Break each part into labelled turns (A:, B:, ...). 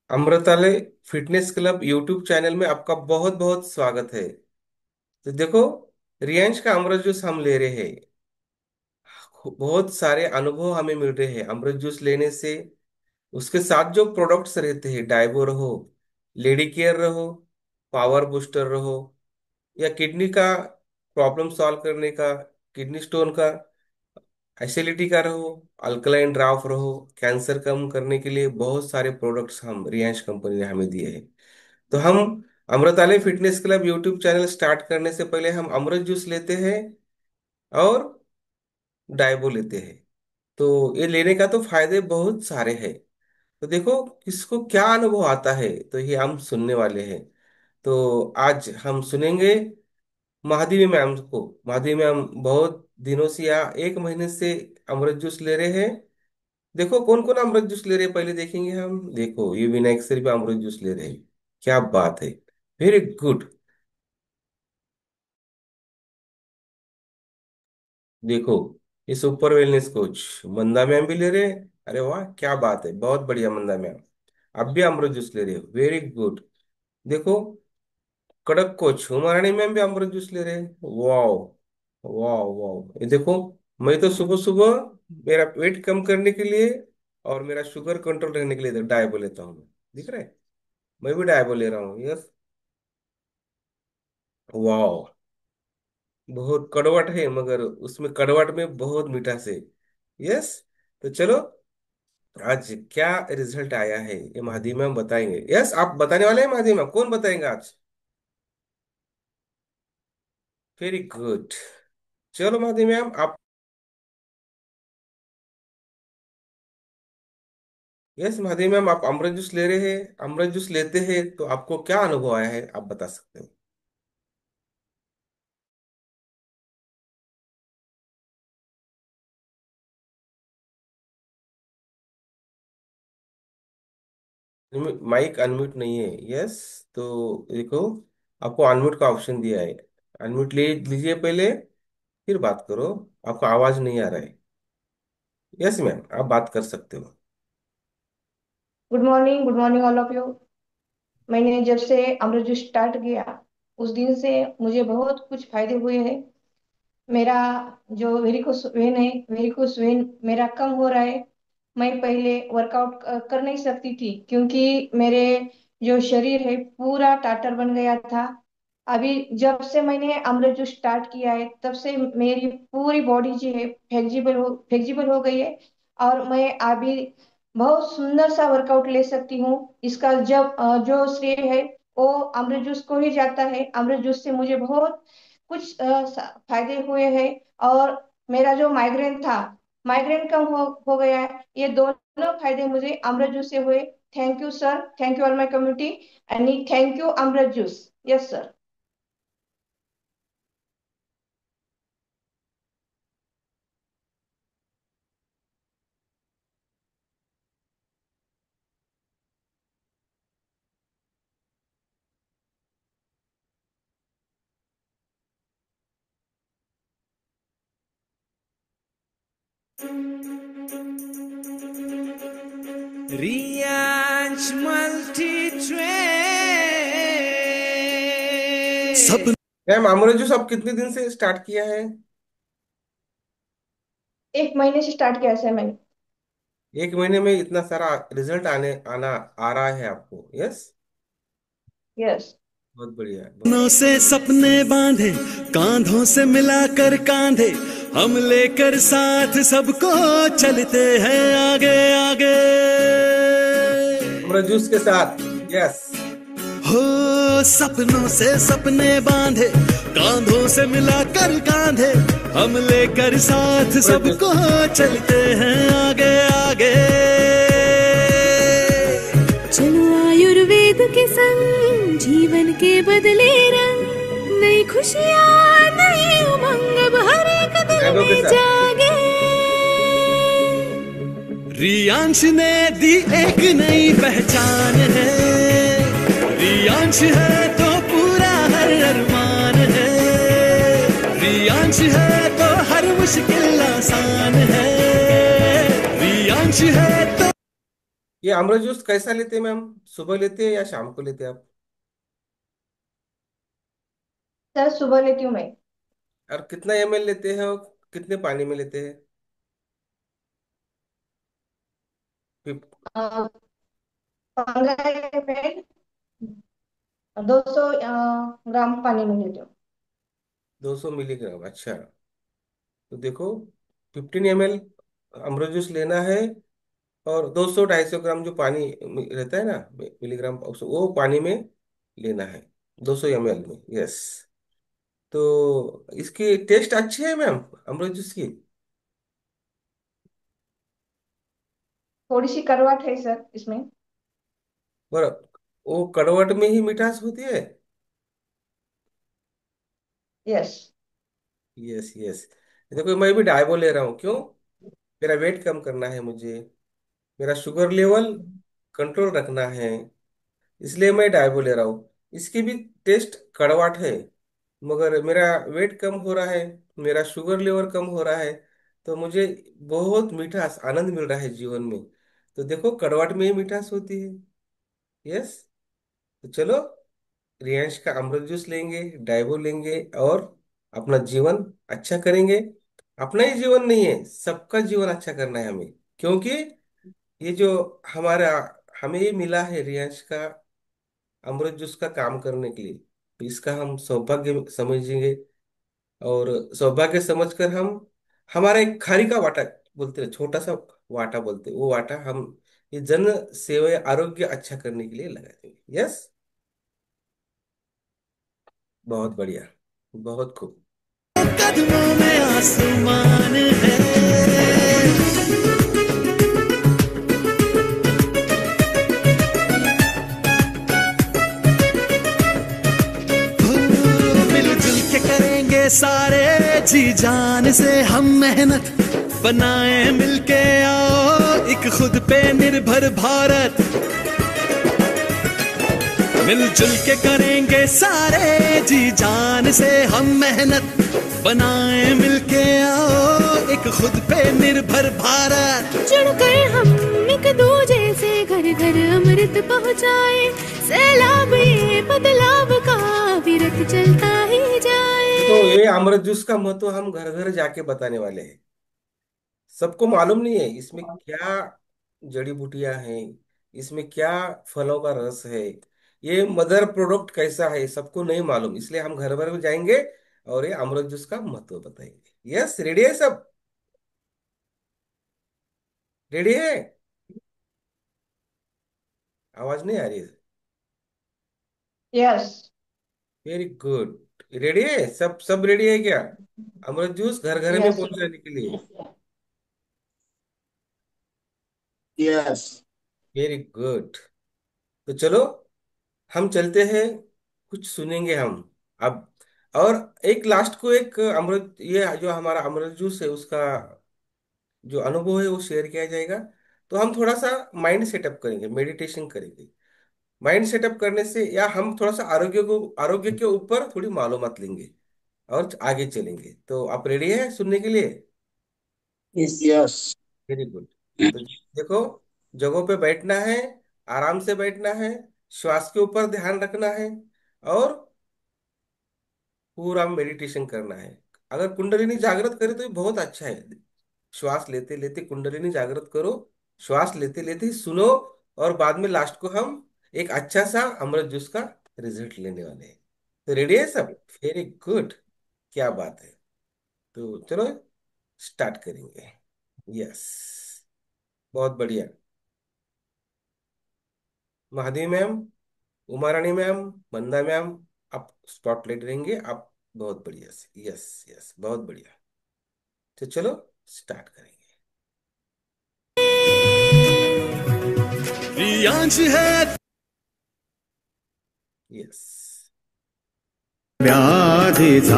A: अमृतालय fitness club YouTube channel में आपका बहुत बहुत स्वागत है। तो देखो, रियांश का अमृत जूस हम ले रहे हैं। बहुत सारे अनुभव हमें मिल रहे हैं अमृत जूस लेने से। उसके साथ जो प्रोडक्ट्स रहते हैं, डाइबो रहो, लेडी केयर रहो, पावर बूस्टर रहो, या किडनी का प्रॉब्लम सॉल्व करने का, किडनी स्टोन का, एसिडिटी का रहो, अल्कलाइन ड्राफ रहो, कैंसर कम करने के लिए बहुत सारे प्रोडक्ट्स हम रियांश कंपनी ने हमें दिए हैं। तो हम Amritalaya fitness club YouTube channel start करने से पहले हम अमृत जूस लेते हैं और डाइबो लेते हैं। तो ये लेने का तो फायदे बहुत सारे हैं। तो देखो, किसको क्या अनुभव आता है तो ये हम सुनने वाले हैं। तो आज हम सुनेंगे महादेवी मैम को। महादेवी मैम बहुत दिनों से या एक महीने से अमृत जूस ले रहे हैं। देखो कौन कौन अमृत जूस ले रहे हैं, पहले देखेंगे हम। देखो, ये विनायक सर भी अमृत जूस ले रहे हैं। क्या बात है, वेरी गुड। देखो, ये सुपर वेलनेस कोच मंदा मैम भी ले रहे हैं। अरे वाह, क्या बात है, बहुत बढ़िया मंदा मैम। आप भी अमृत जूस ले रहे हो, वेरी गुड। देखो, कड़क कोच हुमारानी मैम भी अमृत जूस ले रहे हैं। वाह वाह वाह, ये देखो, मैं तो सुबह सुबह मेरा वेट कम करने के लिए और मेरा शुगर कंट्रोल रहने के लिए डायबो लेता हूँ मैं। दिख रहा है, मैं भी डायबो ले रहा हूँ। यस, वाह। बहुत कड़वट है मगर उसमें कड़वट में बहुत मिठास है। यस। तो चलो, आज क्या रिजल्ट आया है ये महादी मैम बताएंगे। यस, आप बताने वाले हैं महादी मैम, कौन बताएंगे आज? Very good. चलो महादी मैम, आप। यस महादी मैम, आप अमृत जूस ले रहे हैं, अमृत जूस लेते हैं तो आपको क्या अनुभव आया है, आप बता सकते हो? माइक अनम्यूट नहीं है। यस। तो देखो, आपको अनम्यूट का ऑप्शन दिया है। अनम्यूट ले लीजिए पहले, फिर बात करो। आपको आवाज नहीं आ रहा है। यस मैम, आप बात कर सकते हो।
B: Good morning all of you. मैंने जब से अमृत जूस स्टार्ट किया उस दिन से मुझे बहुत कुछ फायदे हुए हैं। मेरा जो वेरिकोस वेन है, वेरिकोस वेन मेरा कम हो रहा है। मैं पहले वर्कआउट कर नहीं सकती थी क्योंकि मेरे जो शरीर है पूरा टाटर बन गया था। अभी जब से मैंने अमृत जूस स्टार्ट किया है तब से मेरी पूरी बॉडी जो है फ्लेक्सिबल हो गई है। और मैं अभी बहुत सुंदर सा वर्कआउट ले सकती हूँ। इसका जो श्रेय है वो अमृत जूस को ही जाता है। अमृत जूस से मुझे बहुत कुछ फायदे हुए हैं। और मेरा जो माइग्रेन था, माइग्रेन कम हो गया है। ये दोनों फायदे मुझे अमृत जूस से हुए। Thank you sir, thank you all my community and thank you Amrit juice. Yes sir.
C: Rianch multi-trade सब
A: मैम, अमृत जूस आप कितने दिन से स्टार्ट किया है?
B: एक महीने से स्टार्ट किया है सर मैंने।
A: एक महीने में इतना सारा रिजल्ट आने आना आ रहा है आपको? Yes,
B: yes.
A: बहुत बढ़िया है, बहुत।
C: सपनों से सपने बांधे, कांधों से मिलाकर कांधे, हम लेकर साथ सबको चलते हैं आगे आगे।
A: अमृत जूस के साथ। यस।
C: हो सपनों से सपने बांधे, कांधों से मिलाकर कांधे, हम लेकर साथ
A: अमृत जूस।
C: सबको चलते हैं आगे आगे।
D: चलो आयुर्वेद के संग जीवन के बदले रंग, नई खुशियाँ नई उमंग अब हर एक दिल
A: मैंगो के
D: में
A: साथ।
D: जागे।
C: रियांश ने दी एक नई पहचान है, रियांश है तो पूरा हर अरमान है, रियांश है तो हर मुश्किल आसान है, रियांश है तो।
A: ये अमृत जूस कैसा लेते हैं मैम? सुबह लेते हैं या शाम को लेते हैं आप?
B: सर सुबह लेती हूँ मैं।
A: और कितना एमएल लेते हैं और कितने पानी में लेते हैं? फिफ-
B: 15 ml 200 ग्राम पानी में लेती हूँ।
A: 200 मिलीग्राम, अच्छा। तो देखो, 15 ml अमरूद जूस लेना है, और 200 250 ग्राम जो पानी रहता है ना, मिलीग्राम, वो पानी में लेना है, 200 ml में। यस। तो इसकी टेस्ट अच्छी है मैम, अमरूद जूस की?
B: थोड़ी सी कड़वाहट है सर इसमें।
A: पर वो कड़वट में ही मिठास होती है।
B: यस।
A: Yes yes. देखो, मैं भी डाइबो ले रहा हूँ। क्यों? मेरा वेट कम करना है मुझे, मेरा शुगर लेवल कंट्रोल रखना है, इसलिए मैं डाइबो ले रहा हूँ। इसकी भी टेस्ट कड़वाट है, मगर मेरा वेट कम हो रहा है, मेरा शुगर लेवल कम हो रहा है, तो मुझे बहुत मीठास आनंद मिल रहा है जीवन में। तो देखो, कड़वाट में ही मिठास होती है। यस। तो चलो, रियांश का अमृत जूस लेंगे, डाइबो लेंगे, और अपना जीवन अच्छा करेंगे। अपना ही जीवन नहीं है, सबका जीवन अच्छा करना है हमें, क्योंकि ये जो हमारा हमें ये मिला है रियांश का अमृत जूस का काम करने के लिए, तो इसका हम सौभाग्य समझेंगे। और सौभाग्य समझकर हम हमारा एक खारी का वाटा बोलते हैं, छोटा सा वाटा बोलते हैं, वो वाटा हम ये जन सेवा आरोग्य अच्छा करने के लिए लगा देंगे। यस। बहुत बढ़िया, बहुत खूब।
C: कदमों में आसमान है। मिलजुल के करेंगे सारे जी जान से हम मेहनत, बनाए मिलके आओ एक खुद पे निर्भर भारत। मिलजुल के करेंगे सारे जी जान से हम मेहनत, बनाए मिलके आओ एक खुद पे निर्भर भारत।
D: जुड़कर हम एक दूजे से घर घर अमृत पहुँचाए, सैलाब ये बदलाव का विरत चलता ही जाए।
A: तो ये अमृत जूस का महत्व हम घर घर जाके बताने वाले हैं। सबको मालूम नहीं है इसमें क्या जड़ी बूटियां हैं, इसमें क्या फलों का रस है, ये मदर प्रोडक्ट कैसा है, सबको नहीं मालूम। इसलिए हम घर भर में जाएंगे और ये अमृत जूस का महत्व बताएंगे। यस, रेडी है सब? रेडी है? आवाज नहीं आ रही है?
B: यस।
A: Very good. रेडी है सब? सब रेडी है क्या अमृत जूस घर घर में
B: यस।
A: पहुंचाने के लिए?
E: यस।
A: Very good. तो चलो, हम चलते हैं, कुछ सुनेंगे हम अब। और एक लास्ट को एक अमृत, ये जो हमारा अमृत जूस है उसका जो अनुभव है वो शेयर किया जाएगा। तो हम थोड़ा सा माइंड सेटअप करेंगे, मेडिटेशन करेंगे। माइंड सेटअप करने से या हम थोड़ा सा आरोग्य के ऊपर थोड़ी मालूमात लेंगे और आगे चलेंगे। तो आप रेडी है सुनने के लिए?
E: यस।
A: Very good. तो देखो, जगहों पे बैठना है, आराम से बैठना है, श्वास के ऊपर ध्यान रखना है, और पूरा मेडिटेशन करना है। अगर कुंडलिनी जागृत करे तो ये बहुत अच्छा है। श्वास लेते लेते कुंडलिनी जागृत करो, श्वास लेते लेते ही सुनो, और बाद में लास्ट को हम एक अच्छा सा अमृत जूस का रिजल्ट लेने वाले हैं। तो रेडी है सब? Very good. क्या बात है। तो चलो, स्टार्ट करेंगे। यस, बहुत बढ़िया। महादेवी मैम, उमा रानी मैम, मंदा मैम, आप स्पॉटलाइट रहेंगे आप। बहुत बढ़िया से, यस यस, बहुत बढ़िया। तो चलो, स्टार्ट करेंगे।
C: रियांश है
A: यस।
C: व्याधिधा।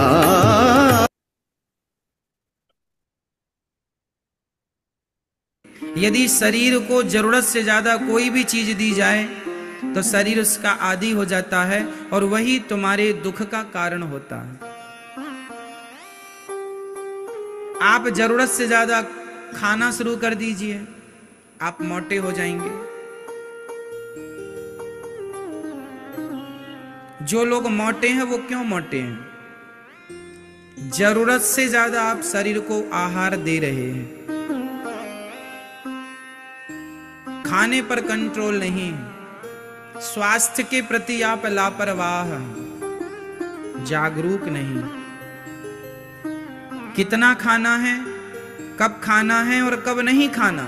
F: यदि शरीर को जरूरत से ज्यादा कोई भी चीज दी जाए तो शरीर उसका आदी हो जाता है और वही तुम्हारे दुख का कारण होता है। आप जरूरत से ज्यादा खाना शुरू कर दीजिए, आप मोटे हो जाएंगे। जो लोग मोटे हैं वो क्यों मोटे हैं? जरूरत से ज्यादा आप शरीर को आहार दे रहे हैं, खाने पर कंट्रोल नहीं है, स्वास्थ्य के प्रति आप लापरवाह हैं, जागरूक नहीं। कितना खाना है, कब खाना है और कब नहीं खाना,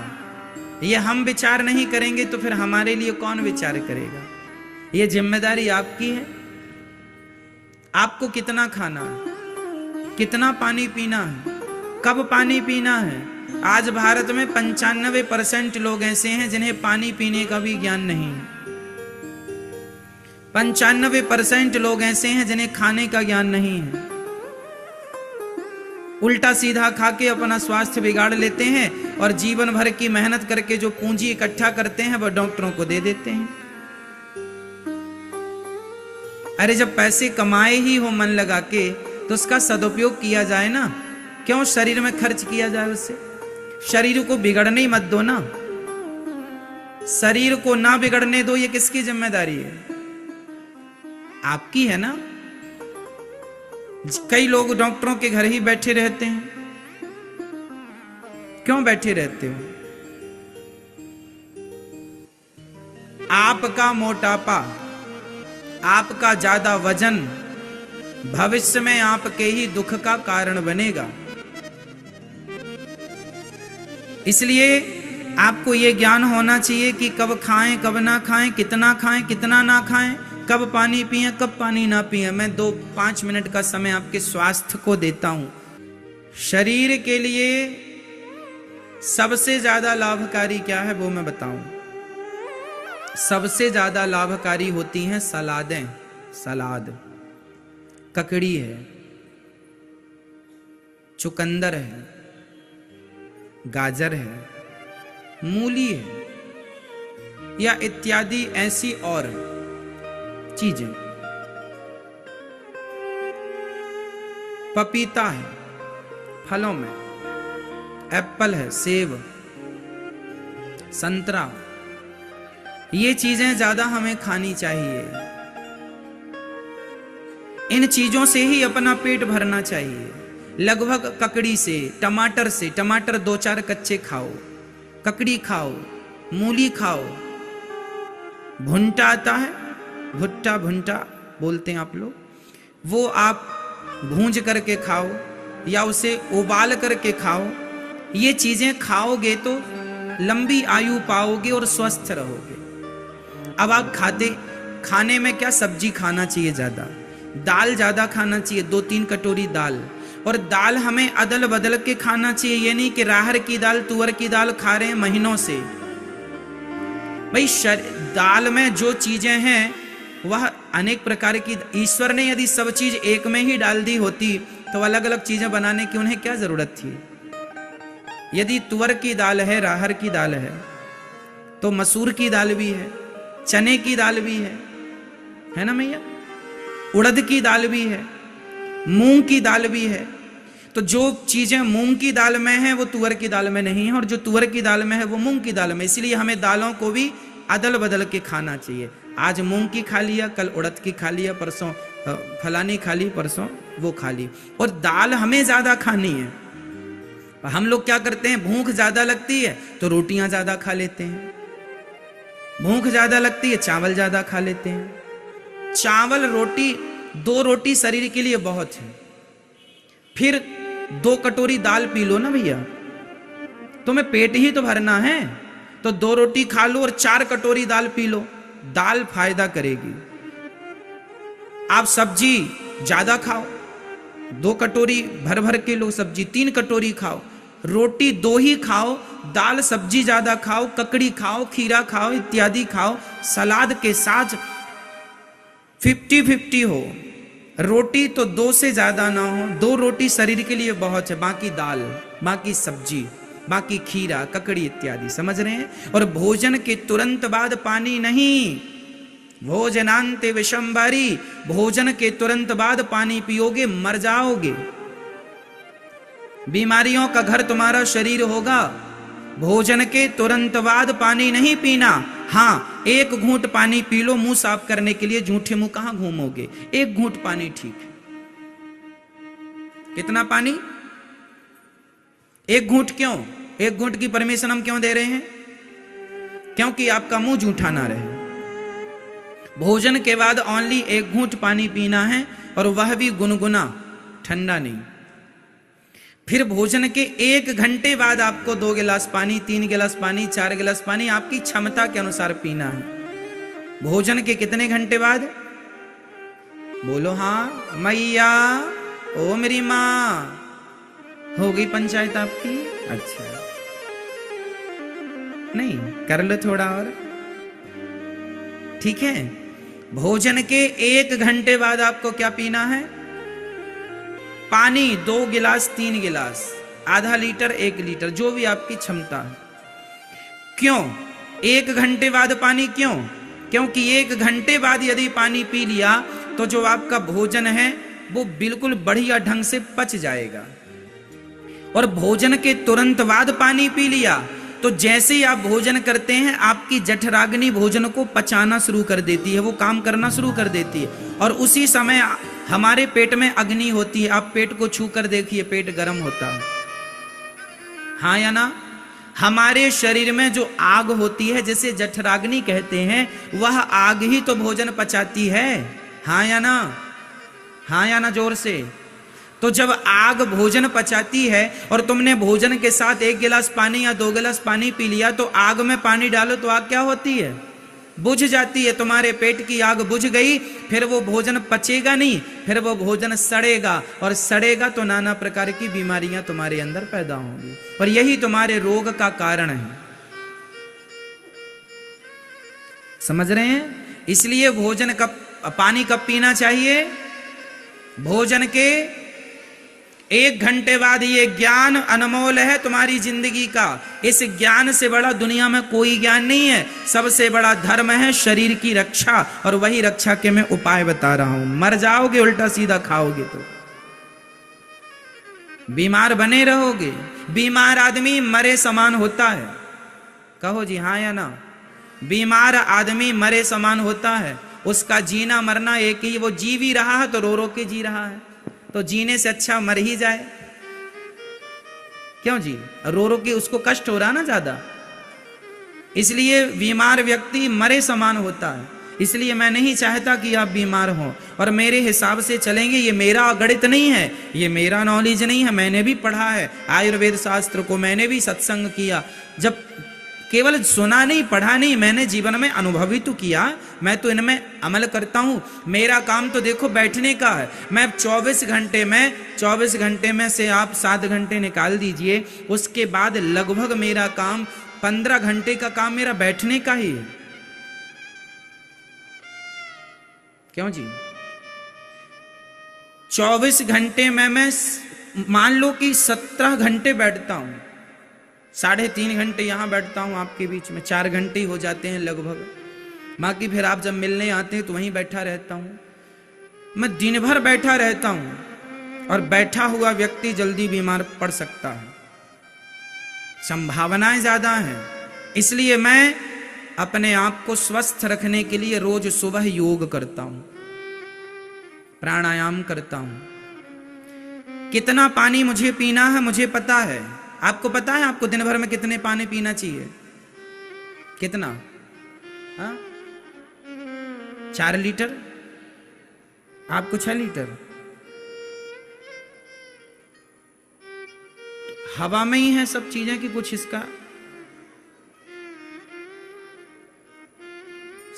F: ये हम विचार नहीं करेंगे तो फिर हमारे लिए कौन विचार करेगा? ये जिम्मेदारी आपकी है। आपको कितना खाना है, कितना पानी पीना है, कब पानी पीना है। आज भारत में 95% लोग ऐसे हैं जिन्हें पानी पीने का भी ज्ञान नहीं है। 95% लोग ऐसे हैं जिन्हें खाने का ज्ञान नहीं है। उल्टा सीधा खा के अपना स्वास्थ्य बिगाड़ लेते हैं और जीवन भर की मेहनत करके जो पूंजी इकट्ठा करते हैं वह डॉक्टरों को दे देते हैं। अरे जब पैसे कमाए ही हो मन लगा के तो उसका सदुपयोग किया जाए ना, क्यों शरीर में खर्च किया जाए? उससे शरीर को बिगड़ने ही मत दो ना, शरीर को ना बिगड़ने दो। ये किसकी जिम्मेदारी है? आपकी है ना। कई लोग डॉक्टरों के घर ही बैठे रहते हैं, क्यों बैठे रहते हो? आपका मोटापा, आपका ज्यादा वजन भविष्य में आपके ही दुख का कारण बनेगा। इसलिए आपको यह ज्ञान होना चाहिए कि कब खाएं कब ना खाएं, कितना खाएं कितना ना खाएं, कब पानी पिए कब पानी ना पिए। मैं 2-5 मिनट का समय आपके स्वास्थ्य को देता हूं। शरीर के लिए सबसे ज्यादा लाभकारी क्या है वो मैं बताऊं। सबसे ज्यादा लाभकारी होती हैं सलादें। सलाद, ककड़ी है, चुकंदर है, गाजर है, मूली है, या इत्यादि ऐसी और चीजें। पपीता है, फलों में एप्पल है, सेब, संतरा, ये चीजें ज्यादा हमें खानी चाहिए। इन चीजों से ही अपना पेट भरना चाहिए। लगभग ककड़ी से, टमाटर 2-4 कच्चे खाओ, ककड़ी खाओ, मूली खाओ, भुंटा आता है, भुट्टा बोलते हैं आप लोग, वो आप भूंज करके खाओ या उसे उबाल करके खाओ। ये चीजें खाओगे तो लंबी आयु पाओगे और स्वस्थ रहोगे। अब आप खाने में क्या सब्जी खाना चाहिए ज्यादा, दाल ज्यादा खाना चाहिए, 2-3 कटोरी दाल। और दाल हमें अदल बदल के खाना चाहिए, ये नहीं कि राहर की दाल तुअर की दाल खा रहे हैं महीनों से। भाई दाल में जो चीजें हैं वह अनेक प्रकार की, ईश्वर ने यदि सब चीज एक में ही डाल दी होती तो अलग अलग चीजें बनाने की उन्हें क्या जरूरत थी। यदि तुअर की दाल है, राहर की दाल है, तो मसूर की दाल भी है, चने की दाल भी है ना मैया, उड़द की दाल भी है, मूंग की दाल भी है। तो जो चीजें मूंग की दाल में है वो तुअर की दाल में नहीं है, और जो तुअर की दाल में है वो मूंग की दाल में। इसलिए हमें दालों को भी अदल बदल के खाना चाहिए। आज मूंग की खा लिया, कल उड़द की खा लिया, परसों फलानी खा ली, परसों वो खा ली। और दाल हमें ज्यादा खानी है। हम लोग क्या करते हैं, भूख ज्यादा लगती है तो रोटियां ज्यादा खा लेते हैं, भूख ज्यादा लगती है चावल ज्यादा खा लेते हैं। चावल रोटी, 2 रोटी शरीर के लिए बहुत है। फिर 2 कटोरी दाल पी लो ना भैया, तुम्हें पेट ही तो भरना है, तो 2 रोटी खा लो और 4 कटोरी दाल पी लो, दाल फायदा करेगी। आप सब्जी ज्यादा खाओ, 2 कटोरी भर भर के लो सब्जी, 3 कटोरी खाओ, रोटी 2 ही खाओ, दाल सब्जी ज्यादा खाओ, ककड़ी खाओ, खीरा खाओ, इत्यादि खाओ। सलाद के साथ 50-50 हो, रोटी तो 2 से ज्यादा ना हो। 2 रोटी शरीर के लिए बहुत है, बाकी दाल, बाकी सब्जी, बाकी खीरा, ककड़ी इत्यादि, समझ रहे हैं। और भोजन के तुरंत बाद पानी नहीं, भोजनांते विषंबरी, भोजन के तुरंत बाद पानी पियोगे मर जाओगे। बीमारियों का घर तुम्हारा शरीर होगा। भोजन के तुरंत बाद पानी नहीं पीना, हाँ, एक घूंट पानी पी लो मुंह साफ करने के लिए, झूठे मुंह कहां घूमोगे। एक घूंट पानी ठीक है। कितना पानी? एक घूंट। क्यों एक घूंट की परमिशन हम क्यों दे रहे हैं? क्योंकि आपका मुंह जूठा ना रहे। भोजन के बाद ओनली एक घूंट पानी पीना है, और वह भी गुनगुना, ठंडा नहीं। फिर भोजन के 1 घंटे बाद आपको 2 गिलास पानी, 3 गिलास पानी, 4 गिलास पानी आपकी क्षमता के अनुसार पीना है। भोजन के कितने घंटे बाद? बोलो हाँ मैया, ओ मेरी माँ, हो गई पंचायत आपकी? अच्छा, नहीं कर लो थोड़ा और, ठीक है। भोजन के 1 घंटे बाद आपको क्या पीना है? पानी 2 गिलास, 3 गिलास, आधा लीटर, 1 लीटर, जो भी आपकी क्षमता है। क्यों 1 घंटे बाद पानी? क्यों? क्योंकि 1 घंटे बाद यदि पानी पी लिया तो जो आपका भोजन है वो बिल्कुल बढ़िया ढंग से पच जाएगा। और भोजन के तुरंत बाद पानी पी लिया तो जैसे ही आप भोजन करते हैं आपकी जठराग्नि भोजन को पचाना शुरू कर देती है, वो काम करना शुरू कर देती है, और उसी समय हमारे पेट में अग्नि होती है। आप पेट को छू कर देखिए, पेट गर्म होता है, हाँ या ना? हमारे शरीर में जो आग होती है जिसे जठराग्नि कहते हैं, वह आग ही तो भोजन पचाती है, हाँ या ना? हाँ या ना? जोर से। तो जब आग भोजन पचाती है और तुमने भोजन के साथ 1 गिलास पानी या 2 गिलास पानी पी लिया, तो आग में पानी डालो तो आग क्या होती है? बुझ जाती है। तुम्हारे पेट की आग बुझ गई, फिर वो भोजन पचेगा नहीं, फिर वो भोजन सड़ेगा, और सड़ेगा तो नाना प्रकार की बीमारियां तुम्हारे अंदर पैदा होंगी, और यही तुम्हारे रोग का कारण है। समझ रहे हैं? इसलिए भोजन कब, पानी कब पीना चाहिए? भोजन के 1 घंटे बाद। ये ज्ञान अनमोल है तुम्हारी जिंदगी का। इस ज्ञान से बड़ा दुनिया में कोई ज्ञान नहीं है। सबसे बड़ा धर्म है शरीर की रक्षा, और वही रक्षा के मैं उपाय बता रहा हूं। मर जाओगे उल्टा सीधा खाओगे तो, बीमार बने रहोगे। बीमार आदमी मरे समान होता है, कहो जी हाँ या ना? बीमार आदमी मरे समान होता है। उसका जीना मरना एक ही, वो जी भी रहा है तो रो रो के जी रहा है, तो जीने से अच्छा मर ही जाए। क्यों जी? रो रो के उसको कष्ट हो रहा ना ज्यादा, इसलिए बीमार व्यक्ति मरे समान होता है। इसलिए मैं नहीं चाहता कि आप बीमार हो, और मेरे हिसाब से चलेंगे। ये मेरा गणित नहीं है, ये मेरा नॉलेज नहीं है, मैंने भी पढ़ा है आयुर्वेद शास्त्र को, मैंने भी सत्संग किया। जब केवल सुना नहीं, पढ़ा नहीं, मैंने जीवन में अनुभव भी तो किया। मैं तो इनमें अमल करता हूं। मेरा काम तो देखो बैठने का है। मैं 24 घंटे में से आप 7 घंटे निकाल दीजिए, उसके बाद लगभग मेरा काम 15 घंटे का काम मेरा बैठने का ही है। क्यों जी? 24 घंटे में मैं मान लो कि 17 घंटे बैठता हूं, 3.5 घंटे यहां बैठता हूं आपके बीच में, 4 घंटे ही हो जाते हैं लगभग। बाकी फिर आप जब मिलने आते हैं तो वहीं बैठा रहता हूं। मैं दिन भर बैठा रहता हूं, और बैठा हुआ व्यक्ति जल्दी बीमार पड़ सकता है, संभावनाएं ज्यादा हैं। इसलिए मैं अपने आप को स्वस्थ रखने के लिए रोज सुबह योग करता हूं, प्राणायाम करता हूं। कितना पानी मुझे पीना है मुझे पता है। आपको पता है आपको दिन भर में कितने पानी पीना चाहिए? कितना? 4 लीटर? आपको 6 लीटर? हवा में ही है सब चीजें कि कुछ इसका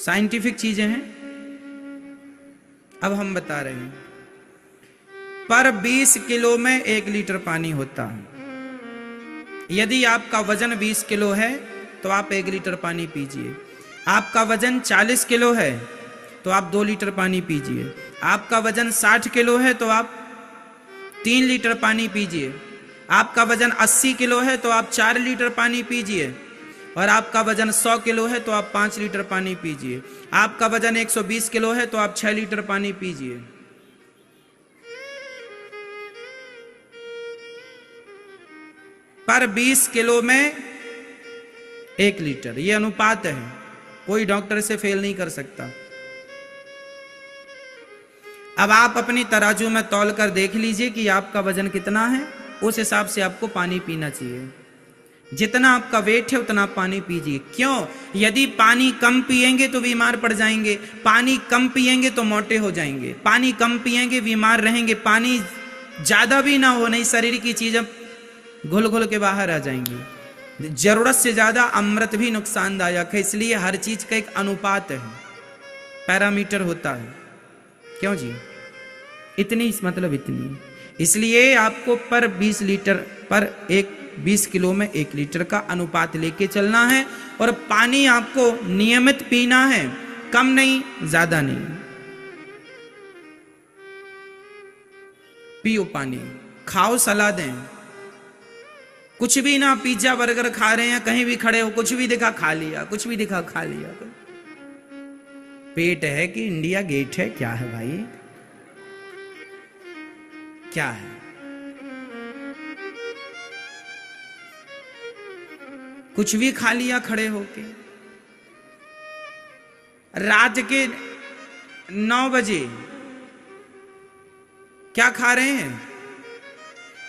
F: साइंटिफिक चीजें हैं। अब हम बता रहे हैं, पर 20 किलो में 1 लीटर पानी होता है। यदि आपका वजन 20 किलो है तो आप 1 लीटर पानी पीजिए। आपका वजन 40 किलो है तो आप 2 लीटर पानी पीजिए। आपका वजन 60 किलो है तो आप 3 लीटर पानी पीजिए। आपका वजन 80 किलो है तो आप 4 लीटर पानी पीजिए। और आपका वजन 100 किलो है तो आप 5 लीटर पानी पीजिए। आपका वजन 120 किलो है तो आप 6 लीटर पानी पीजिए। पर 20 किलो में 1 लीटर, ये अनुपात है। कोई डॉक्टर से फेल नहीं कर सकता। अब आप अपनी तराजू में तौल कर देख लीजिए कि आपका वजन कितना है, उस हिसाब से आपको पानी पीना चाहिए। जितना आपका वेट है उतना पानी पीजिए। क्यों? यदि पानी कम पिएंगे तो बीमार पड़ जाएंगे, पानी कम पिएंगे तो मोटे हो जाएंगे, पानी कम पिएंगे बीमार रहेंगे, पानी ज्यादा भी ना हो, नहीं शरीर की चीजें घुल घुल के बाहर आ जाएंगी। जरूरत से ज्यादा अमृत भी नुकसानदायक है, इसलिए हर चीज का एक अनुपात है, पैरामीटर होता है। क्यों जी? इतनी मतलब इतनी, इसलिए आपको पर 20 लीटर पर 20 किलो में 1 लीटर का अनुपात लेके चलना है। और पानी आपको नियमित पीना है, कम नहीं ज्यादा नहीं। पियो पानी, खाओ सलादें, कुछ भी ना पिज्जा बर्गर खा रहे हैं, कहीं भी खड़े हो कुछ भी दिखा खा लिया, कुछ भी दिखा खा लिया। पेट है कि इंडिया गेट है? क्या है भाई, क्या है? कुछ भी खा लिया खड़े होके। रात के 9 बजे क्या खा रहे हैं?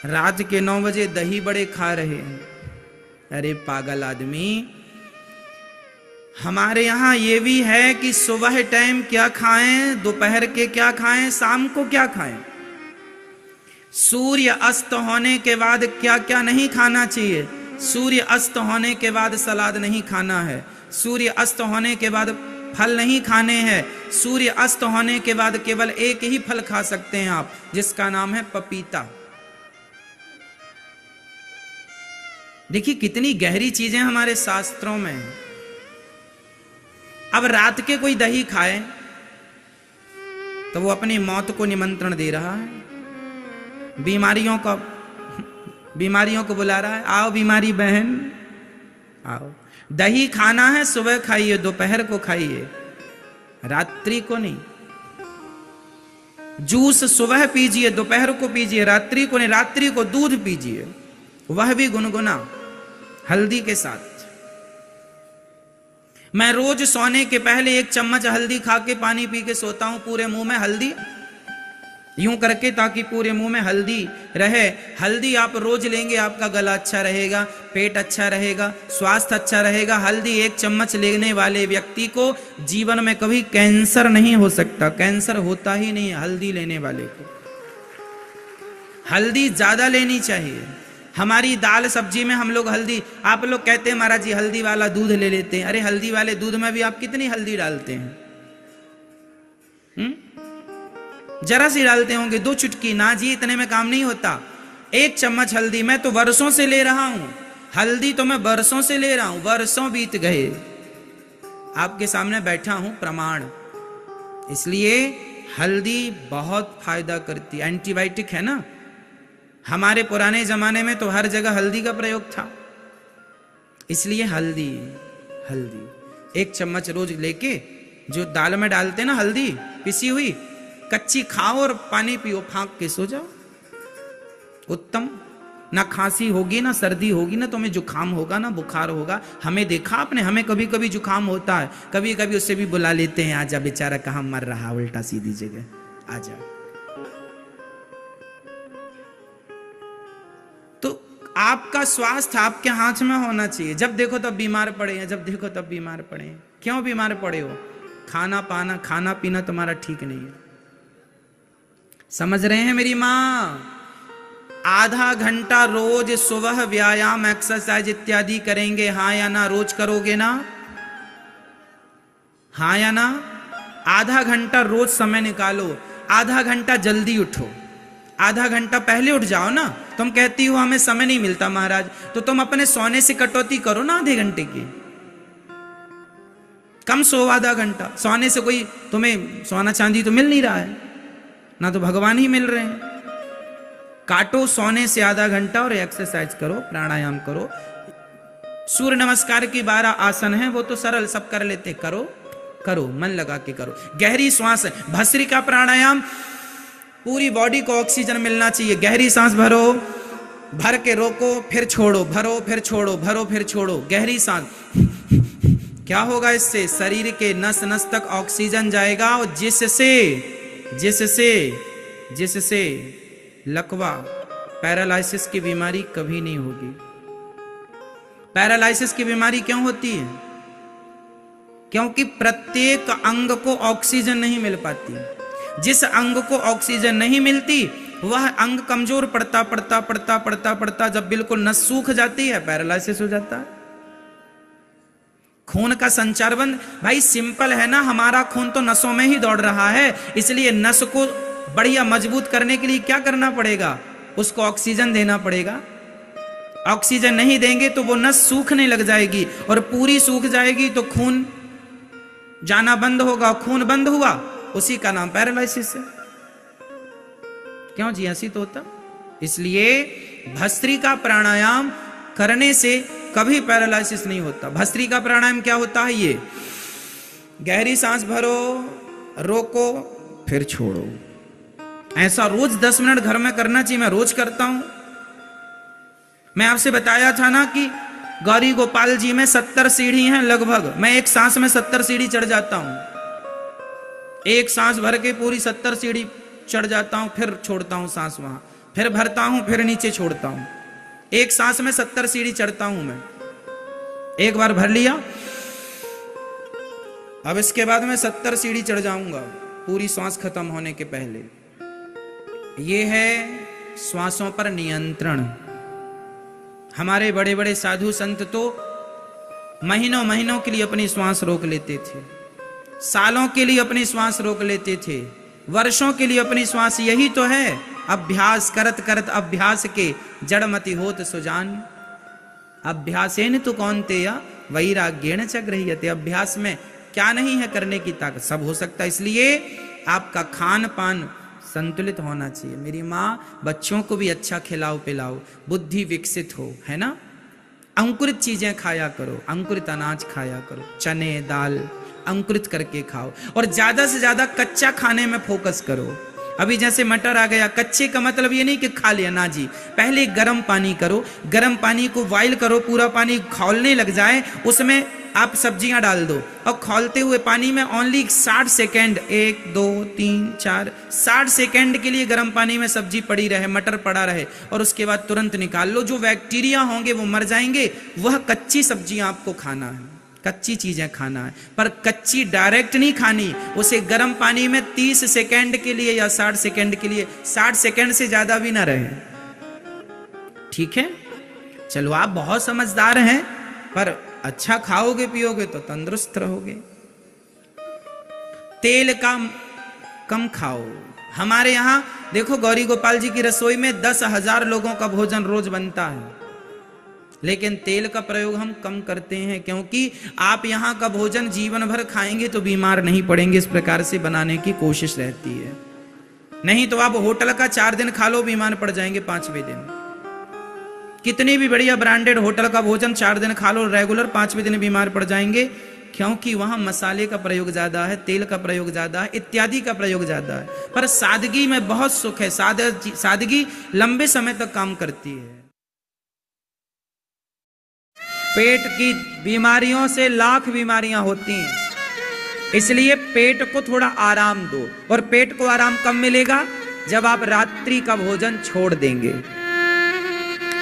F: रात के 9 बजे दही बड़े खा रहे हैं। अरे पागल आदमी, हमारे यहां यह भी है कि सुबह टाइम क्या खाएं, दोपहर के क्या खाएं, शाम को क्या खाएं। सूर्य अस्त होने के बाद क्या क्या नहीं खाना चाहिए। सूर्य अस्त होने के बाद सलाद नहीं खाना है, सूर्य अस्त होने के बाद फल नहीं खाने हैं, सूर्य अस्त होने के बाद केवल एक ही फल खा सकते हैं आप, जिसका नाम है पपीता। देखिए कितनी गहरी चीजें हमारे शास्त्रों में हैं। अब रात के कोई दही खाए तो वो अपनी मौत को निमंत्रण दे रहा है, बीमारियों को बुला रहा है, आओ बीमारी बहन आओ। दही खाना है सुबह खाइए, दोपहर को खाइए, रात्रि को नहीं। जूस सुबह पीजिए, दोपहर को पीजिए, रात्रि को नहीं। रात्रि को दूध पीजिए, वह भी गुनगुना हल्दी के साथ। मैं रोज सोने के पहले 1 चम्मच हल्दी खा के पानी पी के सोता हूं, पूरे मुंह में हल्दी यूं करके, ताकि पूरे मुंह में हल्दी रहे। हल्दी आप रोज लेंगे, आपका गला अच्छा रहेगा, पेट अच्छा रहेगा, स्वास्थ्य अच्छा रहेगा। हल्दी 1 चम्मच लेने वाले व्यक्ति को जीवन में कभी कैंसर नहीं हो सकता, कैंसर होता ही नहीं है हल्दी लेने वाले को। हल्दी ज्यादा लेनी चाहिए। हमारी दाल सब्जी में हम लोग हल्दी, आप लोग कहते हैं महाराज जी हल्दी वाला दूध ले लेते हैं। अरे हल्दी वाले दूध में भी आप कितनी हल्दी डालते हैं? जरा सी डालते होंगे, 2 चुटकी ना जी, इतने में काम नहीं होता। 1 चम्मच हल्दी, मैं तो वर्षों से ले रहा हूं हल्दी, तो मैं वर्षों से ले रहा हूं, वर्षों बीत गए, आपके सामने बैठा हूं प्रमाण। इसलिए हल्दी बहुत फायदा करती है, एंटीबायोटिक है ना। हमारे पुराने जमाने में तो हर जगह हल्दी का प्रयोग था, इसलिए हल्दी 1 चम्मच रोज लेके, जो दाल में डालते ना हल्दी पिसी हुई, कच्ची खाओ और पानी पियो, फांक के सो जाओ, उत्तम। ना खांसी होगी, ना सर्दी होगी, ना तुम्हें जुकाम होगा, ना बुखार होगा। हमें देखा आपने, हमें कभी कभी जुकाम होता है, कभी कभी उससे भी बुला लेते हैं, आजा बेचारा कहां मर रहा उल्टा सीधी जगह, आजा। तो आपका स्वास्थ्य आपके हाथ में होना चाहिए। जब देखो तब बीमार पड़े हैं, जब देखो तब बीमार पड़े हैं। क्यों बीमार पड़े हो? खाना पीना तुम्हारा ठीक नहीं है। समझ रहे हैं मेरी माँ? आधा घंटा रोज सुबह व्यायाम, एक्सरसाइज इत्यादि करेंगे, हाँ या ना? रोज करोगे ना? हाँ या ना? आधा घंटा रोज समय निकालो। आधा घंटा जल्दी उठो, आधा घंटा पहले उठ जाओ ना। तुम कहती हो हमें समय नहीं मिलता महाराज, तो तुम अपने सोने से कटौती करो ना आधे घंटे की। कम सो आधा घंटा। सोने से कोई तुम्हें सोना चांदी तो मिल नहीं रहा है ना, तो भगवान ही मिल रहे हैं। काटो सोने से आधा घंटा और एक्सरसाइज करो, प्राणायाम करो। सूर्य नमस्कार की 12 आसन हैं, वो तो सरल सब कर लेते, करो करो, मन लगा के करो। गहरी श्वास, भस्त्रिका प्राणायाम, पूरी बॉडी को ऑक्सीजन मिलना चाहिए। गहरी सांस भरो, भर के रोको, फिर छोड़ो, भरो फिर छोड़ो, भरो फिर छोड़ो। गहरी सांस, क्या होगा इससे? शरीर के नस नस तक ऑक्सीजन जाएगा और जिससे जिससे जिससे लकवा, पैरालिसिस की बीमारी कभी नहीं होगी। पैरालिसिस की बीमारी क्यों होती है? क्योंकि प्रत्येक अंग को ऑक्सीजन नहीं मिल पाती। जिस अंग को ऑक्सीजन नहीं मिलती वह अंग कमजोर पड़ता पड़ता पड़ता पड़ता पड़ता जब बिल्कुल नस सूख जाती है, पैरालिसिस हो जाता है। खून का संचार बंद। भाई सिंपल है ना, हमारा खून तो नसों में ही दौड़ रहा है, इसलिए नस को बढ़िया मजबूत करने के लिए क्या करना पड़ेगा? उसको ऑक्सीजन देना पड़ेगा। ऑक्सीजन नहीं देंगे तो वो नस सूखने लग जाएगी, और पूरी सूख जाएगी तो खून जाना बंद होगा। खून बंद हुआ, उसी का नाम पैरालिसिस है। क्यों जी, हंसी तो होता। इसलिए भस्त्रिका प्राणायाम करने से कभी पैरालिसिस नहीं होता। भस्त्रिका प्राणायाम क्या होता है? ये गहरी सांस भरो, रोको, फिर छोड़ो। ऐसा रोज 10 मिनट घर में करना चाहिए। मैं रोज करता हूं। मैं आपसे बताया था ना कि गौरी गोपाल जी में 70 सीढ़ी हैं लगभग। मैं एक सांस में 70 सीढ़ी चढ़ जाता हूं। एक सांस भर के पूरी 70 सीढ़ी चढ़ जाता हूं, फिर छोड़ता हूं सांस वहां, फिर भरता हूं, फिर नीचे छोड़ता हूं। एक सांस में 70 सीढ़ी चढ़ता हूं मैं। एक बार भर लिया, अब इसके बाद मैं 70 सीढ़ी चढ़ जाऊंगा पूरी सांस खत्म होने के पहले। यह है श्वासों पर नियंत्रण। हमारे बड़े बड़े साधु संत तो महीनों महीनों के लिए अपनी श्वास रोक लेते थे, सालों के लिए अपनी श्वास रोक लेते थे, वर्षों के लिए अपनी श्वास। यही तो है अभ्यास करत करत अभ्यास के जड़मति होत सुजान। अभ्यासेन तु कौन्तेय वैराग्येण च गृह्यते। अभ्यास में क्या नहीं है करने की ताकत, सब हो सकता है। इसलिए आपका खान पान संतुलित होना चाहिए। मेरी माँ बच्चों को भी अच्छा खिलाओ पिलाओ, बुद्धि विकसित हो, है ना। अंकुरित चीजें खाया करो, अंकुरित अनाज खाया करो, चने दाल अंकुरित करके खाओ, और ज्यादा से ज्यादा कच्चा खाने में फोकस करो। अभी जैसे मटर आ गया, कच्चे का मतलब ये नहीं कि खा लिया ना जी। पहले गर्म पानी करो, गर्म पानी को बॉइल करो, पूरा पानी खौलने लग जाए, उसमें आप सब्जियां डाल दो, और खौलते हुए पानी में ओनली 60 सेकेंड, 1 2 3 4 60 सेकेंड के लिए गर्म पानी में सब्जी पड़ी रहे, मटर पड़ा रहे, और उसके बाद तुरंत निकाल लो। जो बैक्टीरिया होंगे वो मर जाएंगे। वह कच्ची सब्जियां आपको खाना है, कच्ची चीजें खाना है, पर कच्ची डायरेक्ट नहीं खानी। उसे गर्म पानी में 30 सेकेंड के लिए या 60 सेकेंड के लिए, 60 सेकेंड से ज्यादा भी ना रहे, ठीक है। चलो आप बहुत समझदार हैं, पर अच्छा खाओगे पियोगे तो तंदुरुस्त रहोगे। तेल कम खाओ। हमारे यहां देखो गौरी गोपाल जी की रसोई में 10,000 लोगों का भोजन रोज बनता है, लेकिन तेल का प्रयोग हम कम करते हैं, क्योंकि आप यहां का भोजन जीवन भर खाएंगे तो बीमार नहीं पड़ेंगे। इस प्रकार से बनाने की कोशिश रहती है। नहीं तो आप होटल का 4 दिन खा लो, बीमार पड़ जाएंगे 5वें दिन। कितनी भी बढ़िया ब्रांडेड होटल का भोजन 4 दिन खा लो रेगुलर, 5वें दिन बीमार पड़ जाएंगे, क्योंकि वहां मसाले का प्रयोग ज्यादा है, तेल का प्रयोग ज्यादा है, इत्यादि का प्रयोग ज्यादा है। पर सादगी में बहुत सुख है। सादगी लंबे समय तक काम करती है। पेट की बीमारियों से लाख बीमारियां होती हैं, इसलिए पेट को थोड़ा आराम दो। और पेट को आराम कब मिलेगा? जब आप रात्रि का भोजन छोड़ देंगे।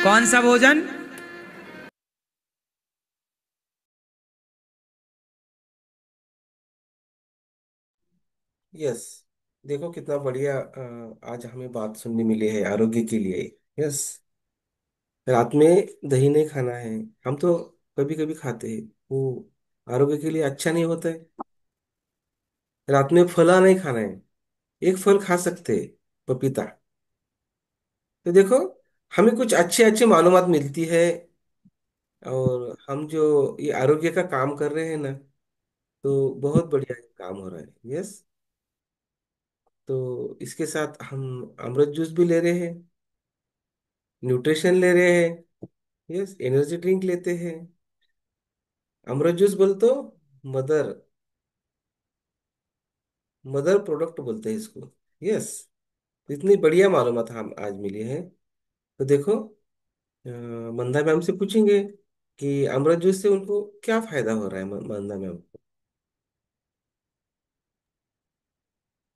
F: कौन सा भोजन?
A: यस। देखो कितना बढ़िया आज हमें बात सुनने मिली है आरोग्य के लिए। यस। रात में दही नहीं खाना है। हम तो कभी कभी खाते हैं, वो आरोग्य के लिए अच्छा नहीं होता है। रात में फला नहीं खाना है। एक फल खा सकते हैं, पपीता। तो देखो हमें कुछ अच्छे अच्छे मालूमात मिलती है, और हम जो ये आरोग्य का काम कर रहे हैं ना, तो बहुत बढ़िया काम हो रहा है। यस। तो इसके साथ हम अमृत जूस भी ले रहे हैं, न्यूट्रिशन ले रहे हैं। यस, एनर्जी ड्रिंक लेते हैं। अमृत जूस बोल तो मदर मदर प्रोडक्ट बोलते हैं इसको। यस। इतनी बढ़िया मालूमात हम आज मिली है। तो देखो मंदा मैम से पूछेंगे कि अमृत जूस से उनको क्या फायदा हो रहा है, मंदा मैम?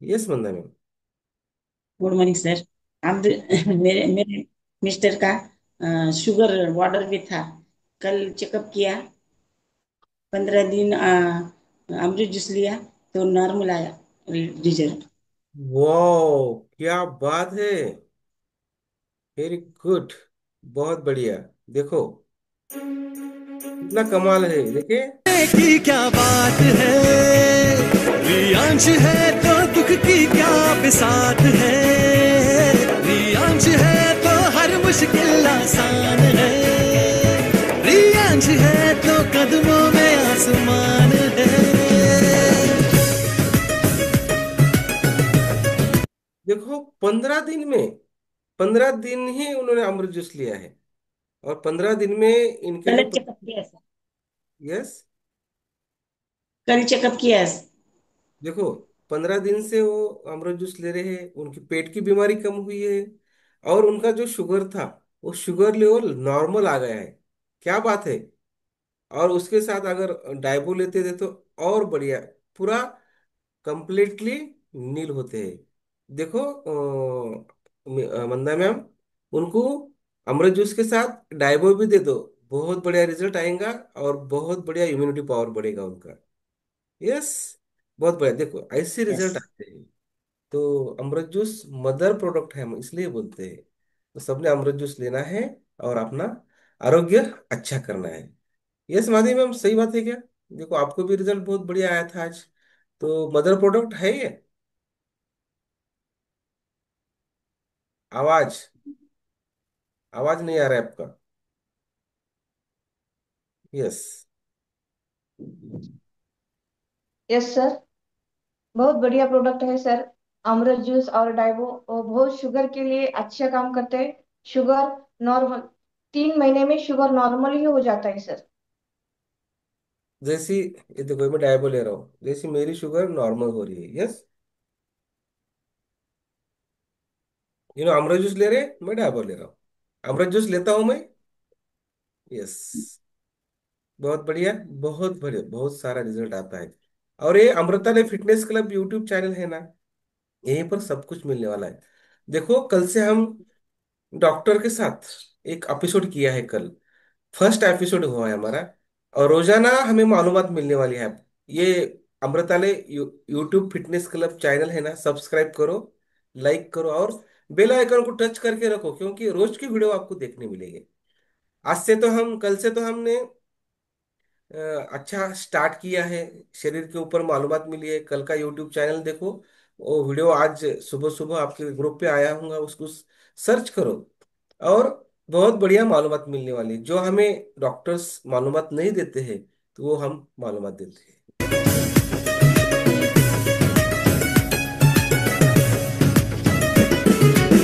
A: यस मंदा मैम।
G: Good morning sir. अब मेरे मेरे मिस्टर का शुगर वार्डर भी था। कल चेकअप किया, 15 दिन अमृत जूस लिया तो नॉर्मल आया रिजल्ट।
A: वाह, क्या बात है! वेरी गुड, बहुत बढ़िया। देखो कितना कमाल है, देखिए।
C: की क्या बात है, रियांश है तो दुख की क्या बिसात है, रियांश है तो हर मुश्किल आसान है, रियांश है तो कदमों में आसमान है।
A: देखो 15 दिन में, 15 दिन ही उन्होंने अमृत जूस लिया है, और 15 दिन में इनके
G: कल
A: जो
G: चेकअप किया सर,
A: यस,
G: कल चेकअप किया।
A: देखो 15 दिन से वो अमृत जूस ले रहे हैं, उनकी पेट की बीमारी कम हुई है, और उनका जो शुगर था वो शुगर लेवल नॉर्मल आ गया है। क्या बात है! और उसके साथ अगर डाइबो लेते थे तो और बढ़िया, पूरा कंप्लीटली नील होते हैं। देखो मंदा मैम, उनको अमृत जूस के साथ डाइबो भी दे दो, बहुत बढ़िया रिजल्ट आएगा, और बहुत बढ़िया इम्यूनिटी पावर बढ़ेगा उनका। यस, बहुत बढ़िया। देखो ऐसे
G: यस।
A: रिजल्ट आते हैं। तो अमृत जूस मदर प्रोडक्ट है, हम इसलिए बोलते हैं। तो सबने अमृत जूस लेना है और अपना आरोग्य अच्छा करना है। यस माधवी मैम, सही बात है क्या? देखो आपको भी रिजल्ट बहुत बढ़िया आया था आज। तो मदर प्रोडक्ट है ये। आवाज आवाज नहीं आ रहा है आपका। यस।
B: यस सर, बहुत बढ़िया प्रोडक्ट है सर। अमृत जूस और डाइवो वो बहुत शुगर के लिए अच्छा काम करते हैं। शुगर नॉर्मल, 3 महीने में शुगर नॉर्मल ही हो जाता है सर।
A: जैसी, ये देखो मैं डायबो ले रहा हूँ, जैसी मेरी शुगर नॉर्मल हो रही है। यस, अमृत जूस ले रहे हैं, मैं डायबो ले रहा हूँ। अमृत जूस लेता हूँ मैं। यस, बहुत बढ़िया, बहुत बढ़िया, बहुत सारा रिजल्ट आता है। और ये अमृतालय फिटनेस क्लब यूट्यूब चैनल है ना, यहीं पर सब कुछ मिलने वाला है। देखो कल से हम डॉक्टर के साथ एक एपिसोड किया है कल, फर्स्ट एपिसोड हुआ है हमारा। और रोजाना हमें मालूमात मिलने वाली है। ये अमृतालय यूट्यूब फिटनेस क्लब चैनल है ना, सब्सक्राइब करो, लाइक करो, और बेल आइकन को टच करके रखो, क्योंकि रोज की वीडियो आपको देखने मिलेगी। आज से तो हम, कल से तो हमने अ, अच्छा स्टार्ट किया है। शरीर के ऊपर मालूमात मिली है। कल का यूट्यूब चैनल देखो, वो वीडियो आज सुबह सुबह आपके ग्रुप पे आया होगा, उसको सर्च करो। और बहुत बढ़िया मालूमात मिलने वाली है, जो हमें डॉक्टर्स मालूमात नहीं देते हैं, तो वो हम मालूमात देते हैं।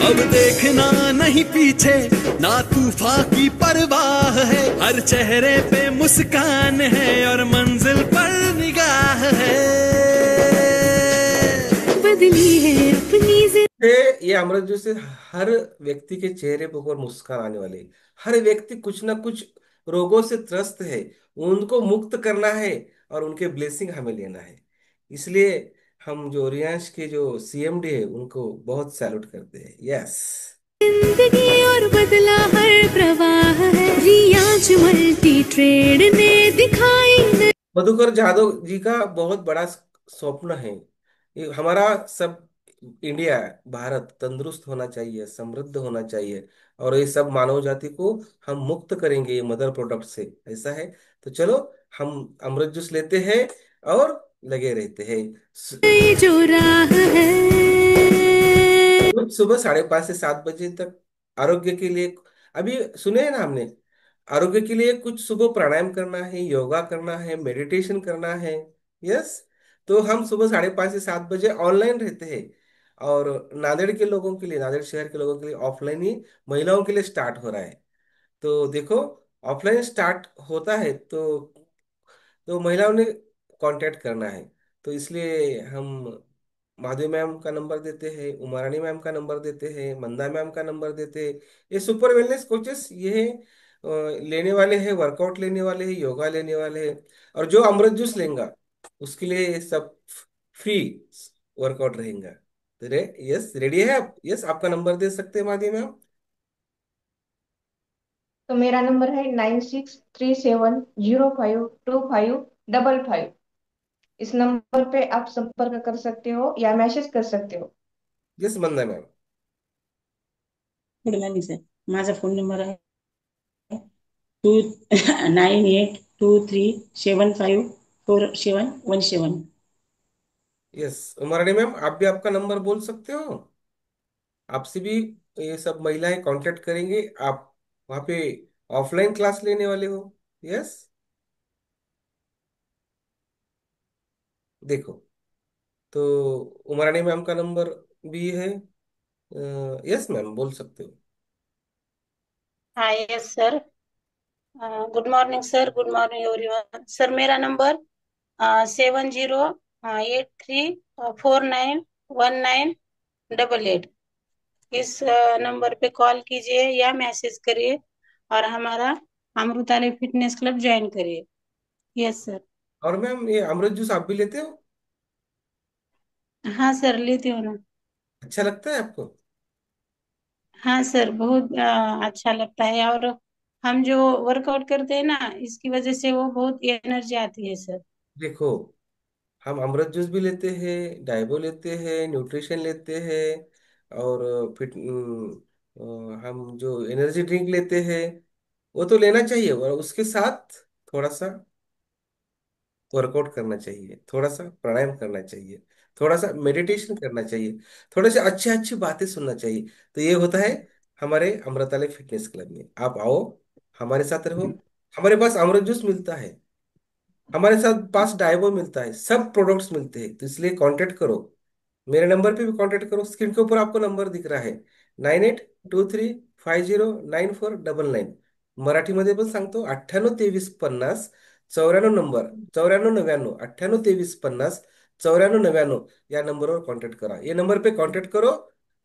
C: अब देखना नहीं पीछे, ना तूफान की परवाह है, हर चेहरे पे मुस्कान है और मंजिल पर निगाह है।
D: बदली है अपनी
A: ये अमृत जूस से हर व्यक्ति के चेहरे पर ऊपर मुस्कान आने वाली है। हर व्यक्ति कुछ ना कुछ रोगों से त्रस्त है, उनको मुक्त करना है, और उनके ब्लेसिंग हमें लेना है। इसलिए हम जो रियांश के जो सीएमडी है उनको बहुत सैल्यूट करते हैं। यस।
D: जिंदगी और बदला हर प्रवाह है, रियाज मल्टी ट्रेड ने दिखाई।
A: मधुकर जाधव जी का बहुत बड़ा स्वप्न है, ये हमारा सब इंडिया, भारत तंदुरुस्त होना चाहिए, समृद्ध होना चाहिए, और ये सब मानव जाति को हम मुक्त करेंगे ये मदर प्रोडक्ट से। ऐसा है, तो चलो हम अमृत जूस लेते हैं और लगे रहते हैं।
D: ये जो राह है,
A: रोज सुबह 5:30 से 7 बजे तक आरोग्य के लिए, अभी सुने हैं ना हमने, आरोग्य के लिए कुछ सुबह प्राणायाम करना है, योगा करना है, मेडिटेशन करना है। यस। तो हम सुबह 5:30 से 7 बजे ऑनलाइन रहते हैं। और नांदेड़ के लोगों के लिए, नांदेड़ शहर के लोगों के लिए ऑफलाइन ही महिलाओं के लिए स्टार्ट हो रहा है। तो देखो, ऑफलाइन स्टार्ट होता है तो महिलाओं ने कांटेक्ट करना है। तो इसलिए हम माधवी मैम का नंबर देते हैं, उमारानी मैम का नंबर देते हैं, मंदा मैम का नंबर देते हैं। ये सुपर वेलनेस कोचेस, ये लेने वाले हैं, वर्कआउट लेने वाले हैं, योगा लेने वाले हैं, और जो अमृत जूस लेगा उसके लिए सब फ्री वर्कआउट रहेगा। तो यस, रेडी है आप? यस, आपका नंबर दे सकते हैं माध्यम में आप?
B: तो मेरा नंबर है 9637052555। इस नंबर पे आप संपर्क कर सकते हो या मैसेज कर सकते हो।
A: यस वंदना मैम।
G: गुड मॉर्निंग सर, माझा फोन नंबर आहे 9823754717।
A: यस उमरानी मैम, आप भी आपका नंबर बोल सकते हो। आपसे भी ये सब महिलाएं कांटेक्ट करेंगे। आप वहाँ पे ऑफलाइन क्लास लेने वाले हो? यस, देखो, तो उमरानी मैम का नंबर भी है। यस मैम, बोल सकते हो।
H: हाँ yes sir. Good morning sir, good morning everyone. Sir मेरा नंबर 7083491988। इस नंबर पे कॉल कीजिए या मैसेज करिए और हमारा अमृतालय फिटनेस क्लब ज्वाइन करिए। Yes sir.
A: और मैम, ये अमृत जूस आप भी लेते हो?
H: हाँ सर, लेती हूँ ना।
A: अच्छा लगता है आपको?
H: हाँ सर, बहुत अच्छा लगता है। और हम जो वर्कआउट करते हैं ना, इसकी वजह से वो बहुत एनर्जी आती है सर।
A: देखो, हम अमृत जूस भी लेते हैं, डाइबो लेते हैं, न्यूट्रिशन लेते हैं, और हम जो एनर्जी ड्रिंक लेते हैं वो तो लेना चाहिए, और उसके साथ थोड़ा सा वर्कआउट करना चाहिए, थोड़ा सा प्राणायाम करना चाहिए, थोड़ा सा मेडिटेशन करना चाहिए, थोड़े से अच्छी अच्छी बातें सुनना चाहिए। तो ये होता है हमारे अमृतालय फिटनेस क्लब में। आप आओ, हमारे साथ रहो। हमारे पास अमृत जूस मिलता है, हमारे साथ पास डाइवो मिलता है, सब प्रोडक्ट्स मिलते हैं। तो इसलिए कांटेक्ट करो, मेरे नंबर पे भी कांटेक्ट करो। स्क्रीन के ऊपर आपको नंबर दिख रहा है, 9823509499। मराठीमध्ये पण सांगतो, 982350 94 नंबर, 9499, 982350 94 99 या नंबरवर कांटेक्ट करा। ये नंबर पे कांटेक्ट करो,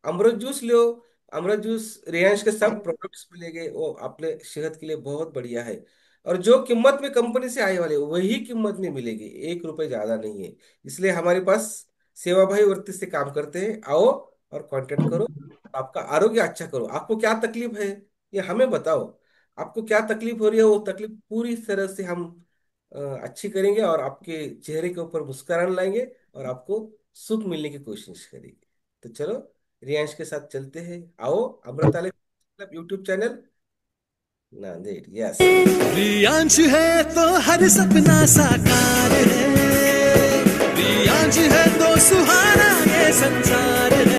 A: अमृत जूस लो। अमृत जूस रियांश के सब प्रोडक्ट्स मिलेंगे, वो आपले सेहत के लिए बहुत बढ़िया है। और जो कीमत में कंपनी से आए वाले वही कीमत में मिलेगी, 1 रुपए ज्यादा नहीं है। इसलिए हमारे पास सेवा भाई वृत्ति से काम करते हैं। आओ और कांटेक्ट करो, आपका आरोग्य अच्छा करो। आपको क्या तकलीफ है ये हमें बताओ। आपको क्या तकलीफ हो रही है, वो तकलीफ पूरी तरह से हम अच्छी करेंगे, और आपके चेहरे के ऊपर मुस्कुराहट लाएंगे, और आपको सुख मिलने की कोशिश करेंगे। तो चलो, रियांश के साथ चलते हैं। आओ, Amritalaya YouTube channel Nanded. Yes,
C: Riyansh है तो हर सपना साकार है, रियांश है तो सुहाना